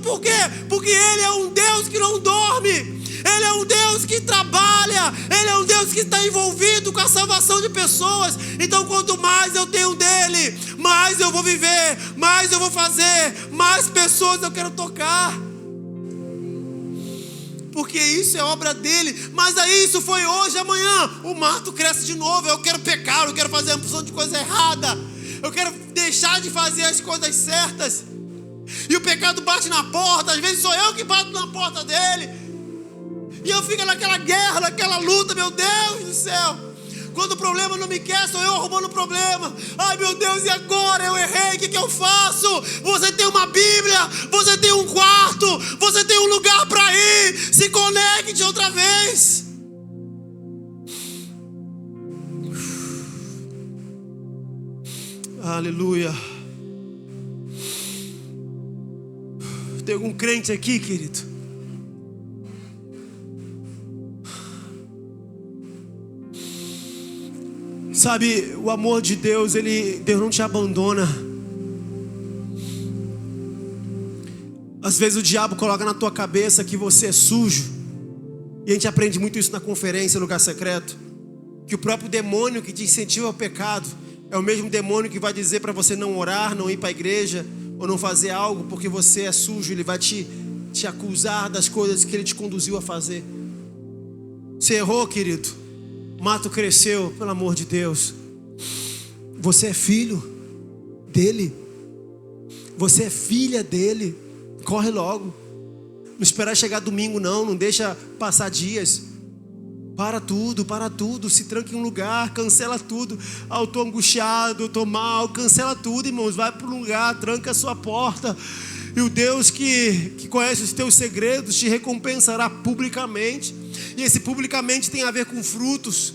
Por quê? Porque Ele é um Deus que não dorme. Ele é um Deus que trabalha. Ele é um Deus que está envolvido com a salvação de pessoas. Então quanto mais eu tenho dEle, mais eu vou viver, mais eu vou fazer, mais pessoas eu quero tocar. Porque isso é obra dEle. Mas aí isso foi hoje, amanhã o mato cresce de novo. Eu quero pecar, eu quero fazer uma porção de coisa errada. Eu quero deixar de fazer as coisas certas. E o pecado bate na porta. Às vezes sou eu que bato na porta dEle. E eu fico naquela guerra, naquela luta. Meu Deus do céu. Quando o problema não me quer, sou eu arrumando o problema. Ai meu Deus, e agora? Eu errei, o que eu faço? Você tem uma Bíblia, você tem um quarto, você tem um lugar para ir. Se conecte outra vez. Aleluia. Tem algum crente aqui, querido? Sabe, o amor de Deus, Deus não te abandona. Às vezes o diabo coloca na tua cabeça que você é sujo. E a gente aprende muito isso na conferência, no lugar secreto. Que o próprio demônio que te incentiva ao pecado é o mesmo demônio que vai dizer para você não orar, não ir para a igreja ou não fazer algo porque você é sujo. Ele vai te acusar das coisas que ele te conduziu a fazer. Você errou, querido. O mato cresceu, pelo amor de Deus. Você é filho dele. Você é filha dele. Corre logo. Não espera chegar domingo não. Não deixa passar dias. Para tudo. Se tranca em um lugar, cancela tudo. Eu estou angustiado, eu estou mal. Cancela tudo, irmãos. Vai para um lugar, tranca a sua porta. E o Deus que conhece os teus segredos te recompensará publicamente. E esse publicamente tem a ver com frutos.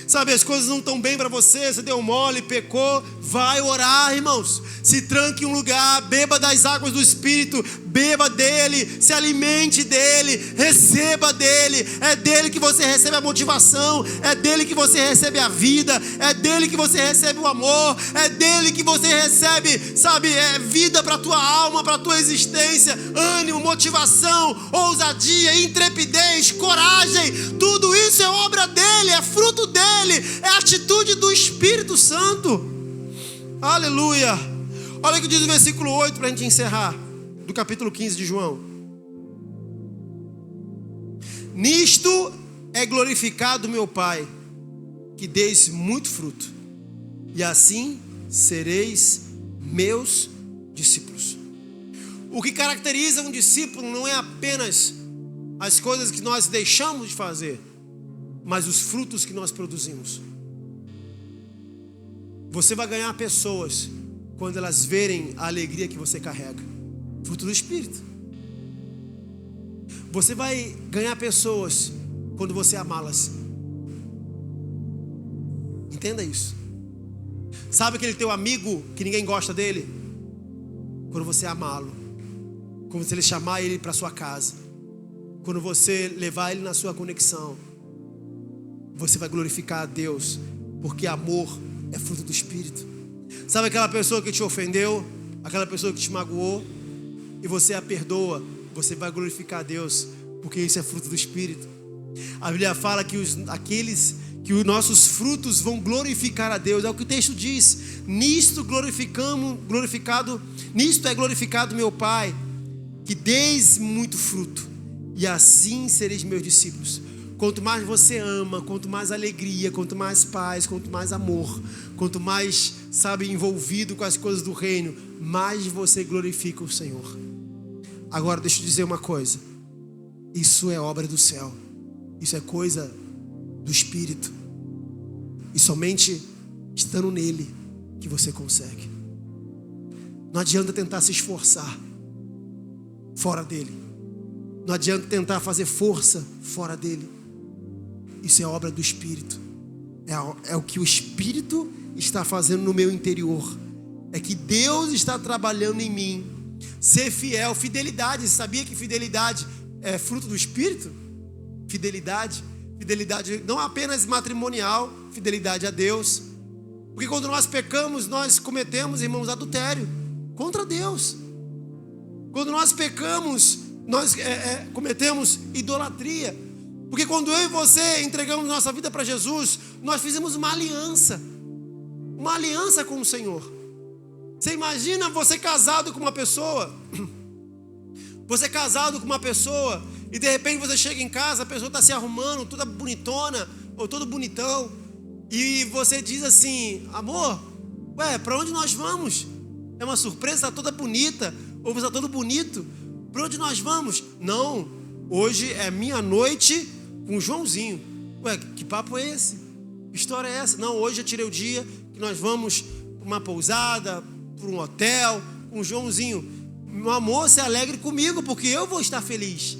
Sabe, as coisas não estão bem para você, você deu mole, pecou, vai orar, irmãos. Se tranque em um lugar, beba das águas do Espírito, beba dele, se alimente dele, receba dele. É dele que você recebe a motivação, é dele que você recebe a vida, é dele que você recebe o amor, é dele que você recebe, sabe, vida para a tua alma, para a tua existência, ânimo, motivação, ousadia, intrepidez, coragem. Tudo isso é obra dele, é fruto dele, é atitude do Espírito Santo. Aleluia. Olha o que diz o versículo 8 para a gente encerrar, do capítulo 15 de João. Nisto é glorificado meu Pai, que deis muito fruto, e assim sereis meus discípulos. O que caracteriza um discípulo não é apenas as coisas que nós deixamos de fazer, mas os frutos que nós produzimos. Você vai ganhar pessoas quando elas verem a alegria que você carrega. Fruto do Espírito. Você vai ganhar pessoas quando você amá-las. Entenda isso. Sabe aquele teu amigo que ninguém gosta dele? Quando você amá-lo. Quando você chamar ele para sua casa. Quando você levar ele na sua conexão. Você vai glorificar a Deus. Porque amor é fruto do Espírito. Sabe aquela pessoa que te ofendeu? Aquela pessoa que te magoou? E você a perdoa. Você vai glorificar a Deus. Porque isso é fruto do Espírito. A Bíblia fala que os nossos frutos vão glorificar a Deus. É o que o texto diz. Nisto é glorificado meu Pai, que deis muito fruto, e assim sereis meus discípulos. Quanto mais você ama, quanto mais alegria, quanto mais paz, quanto mais amor, quanto mais, sabe, envolvido com as coisas do reino, mais você glorifica o Senhor. Agora, deixa eu dizer uma coisa. Isso é obra do céu. Isso é coisa do Espírito. E somente estando nele que você consegue. Não adianta tentar se esforçar fora dele. Não adianta tentar fazer força fora dele. Isso é obra do Espírito. É o que o Espírito está fazendo no meu interior. É que Deus está trabalhando em mim. Ser fiel, fidelidade. Você sabia que fidelidade é fruto do Espírito? Fidelidade não apenas matrimonial, fidelidade a Deus. Porque quando nós pecamos, nós cometemos, irmãos, adultério contra Deus. Quando nós pecamos, nós cometemos idolatria. Porque quando eu e você entregamos nossa vida para Jesus, nós fizemos uma aliança com o Senhor. Você imagina você casado com uma pessoa, e de repente você chega em casa, a pessoa está se arrumando, toda bonitona, ou todo bonitão, e você diz assim: amor, para onde nós vamos? É uma surpresa, está toda bonita, ou você está todo bonito, para onde nós vamos? Não, hoje é minha noite com o Joãozinho. Que papo é esse? Que história é essa? Não, hoje eu tirei o dia que nós vamos para uma pousada, para um hotel, com o Joãozinho. Meu amor, se alegre comigo, porque eu vou estar feliz.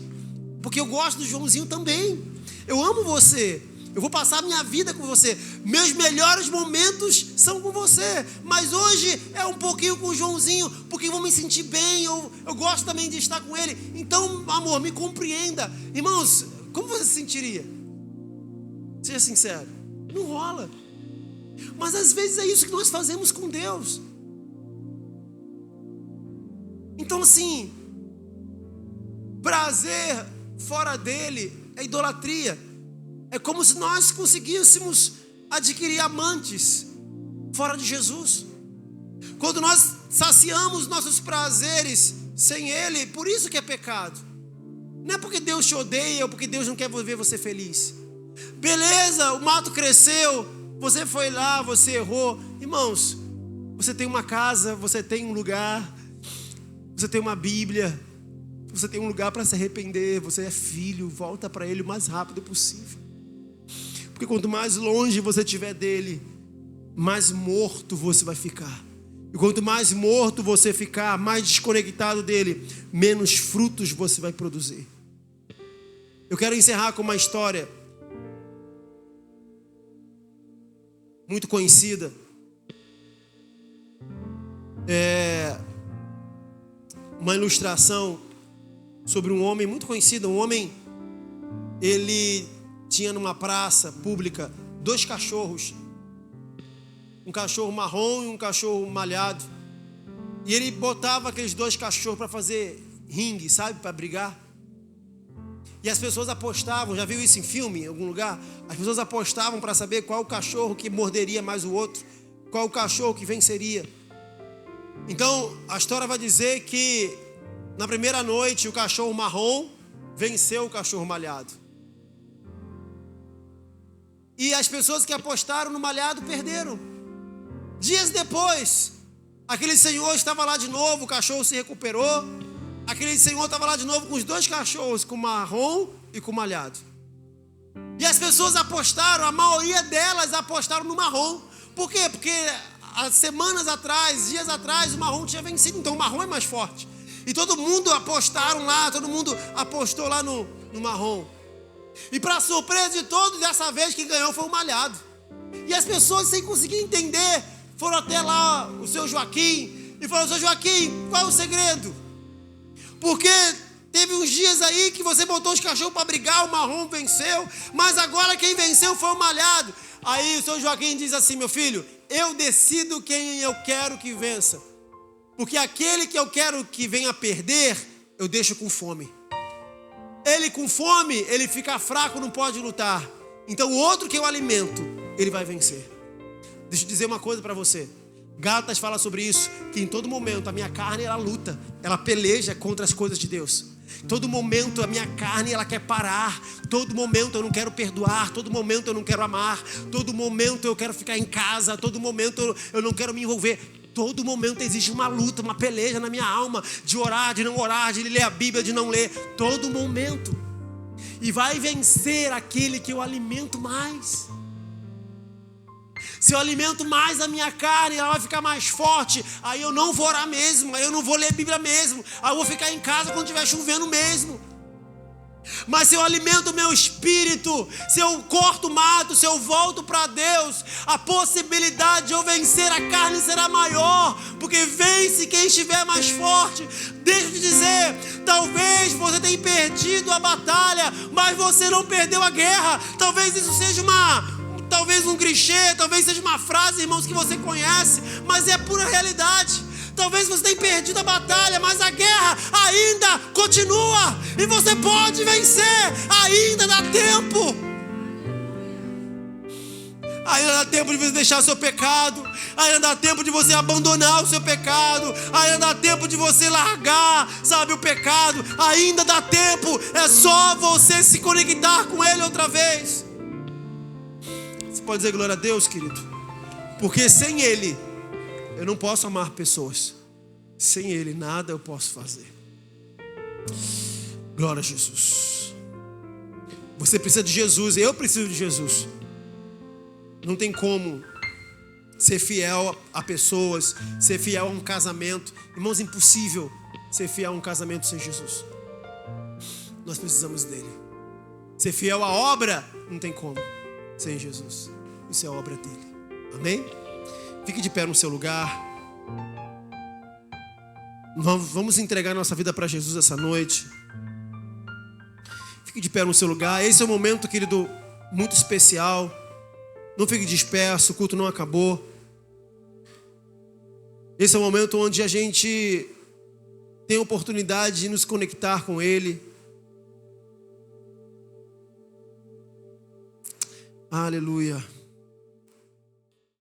Porque eu gosto do Joãozinho também. Eu amo você. Eu vou passar a minha vida com você. Meus melhores momentos são com você. Mas hoje é um pouquinho com o Joãozinho, porque eu vou me sentir bem. Eu gosto também de estar com ele. Então, amor, me compreenda. Irmãos, como você se sentiria? Seja sincero. Não rola. Mas às vezes é isso que nós fazemos com Deus. Então assim, prazer fora dele é idolatria. É como se nós conseguíssemos adquirir amantes fora de Jesus. Quando nós saciamos nossos prazeres sem ele, por isso que é pecado. Não é porque Deus te odeia ou porque Deus não quer ver você feliz. Beleza, o mato cresceu, você foi lá, você errou. Irmãos, você tem uma casa, você tem um lugar, você tem uma Bíblia, você tem um lugar para se arrepender, você é filho, volta para ele o mais rápido possível. Porque quanto mais longe você estiver dele, mais morto você vai ficar. E quanto mais morto você ficar, mais desconectado dele, menos frutos você vai produzir. Eu quero encerrar com uma história muito conhecida. Uma ilustração sobre um homem muito conhecido. Um homem, ele tinha numa praça pública 2 cachorros. Um cachorro marrom e um cachorro malhado. E ele botava aqueles 2 cachorros para fazer ringue, sabe? Para brigar. E as pessoas apostavam, já viu isso em filme, em algum lugar? As pessoas apostavam para saber qual o cachorro que morderia mais o outro, qual o cachorro que venceria. Então, a história vai dizer que na primeira noite o cachorro marrom venceu o cachorro malhado. E as pessoas que apostaram no malhado perderam. Dias depois, aquele senhor estava lá de novo, o cachorro se recuperou. Aquele senhor estava lá de novo com os 2 cachorros, com o marrom e com o malhado. E as pessoas apostaram, a maioria delas apostaram no marrom. Por quê? Porque há semanas atrás, dias atrás, o marrom tinha vencido, então o marrom é mais forte. E todo mundo apostaram lá, todo mundo apostou lá no marrom. E para surpresa de todos, dessa vez quem ganhou foi o malhado. E as pessoas, sem conseguir entender, foram até lá o seu Joaquim e falaram: seu Joaquim, qual é o segredo? Porque teve uns dias aí que você botou os cachorros para brigar, o marrom venceu, mas agora quem venceu foi o malhado. Aí o seu Joaquim diz assim: meu filho, eu decido quem eu quero que vença. Porque aquele que eu quero que venha perder, eu deixo com fome. Ele com fome, ele fica fraco, não pode lutar. Então o outro que eu alimento, ele vai vencer. Deixa eu dizer uma coisa para você. Gálatas fala sobre isso, que em todo momento a minha carne ela luta, ela peleja contra as coisas de Deus. Todo momento a minha carne ela quer parar. Todo momento eu não quero perdoar. Todo momento eu não quero amar. Todo momento eu quero ficar em casa. Todo momento eu não quero me envolver. Todo momento existe uma luta, uma peleja na minha alma. De orar, de não orar, de ler a Bíblia, de não ler. Todo momento. E vai vencer aquele que eu alimento mais. Se eu alimento mais a minha carne, ela vai ficar mais forte. Aí eu não vou orar mesmo, aí eu não vou ler a Bíblia mesmo. Aí eu vou ficar em casa quando estiver chovendo mesmo. Mas se eu alimento o meu espírito, se eu corto o mato, se eu volto para Deus, a possibilidade de eu vencer a carne será maior, porque vence quem estiver mais forte. Deixa eu te dizer, talvez você tenha perdido a batalha, mas você não perdeu a guerra. Talvez isso seja talvez um clichê, talvez seja uma frase, irmãos, que você conhece, mas é pura realidade. Talvez você tenha perdido a batalha, mas a guerra ainda continua. E você pode vencer, ainda dá tempo. Ainda dá tempo de você deixar o seu pecado. Ainda dá tempo de você abandonar o seu pecado. Ainda dá tempo de você largar, sabe, o pecado. Ainda dá tempo, é só você se conectar com Ele outra vez. Você pode dizer glória a Deus, querido? Porque sem Ele eu não posso amar pessoas. Sem Ele nada eu posso fazer. Glória a Jesus. Você precisa de Jesus, eu preciso de Jesus. Não tem como ser fiel a pessoas, ser fiel a um casamento. Irmãos, impossível ser fiel a um casamento sem Jesus. Nós precisamos dele. Ser fiel à obra, não tem como sem Jesus. Isso é a obra dele. Amém? Fique de pé no seu lugar. Vamos entregar nossa vida para Jesus essa noite. Fique de pé no seu lugar. Esse é um momento, querido, muito especial. Não fique disperso, o culto não acabou. Esse é o momento onde a gente tem a oportunidade de nos conectar com Ele. Aleluia.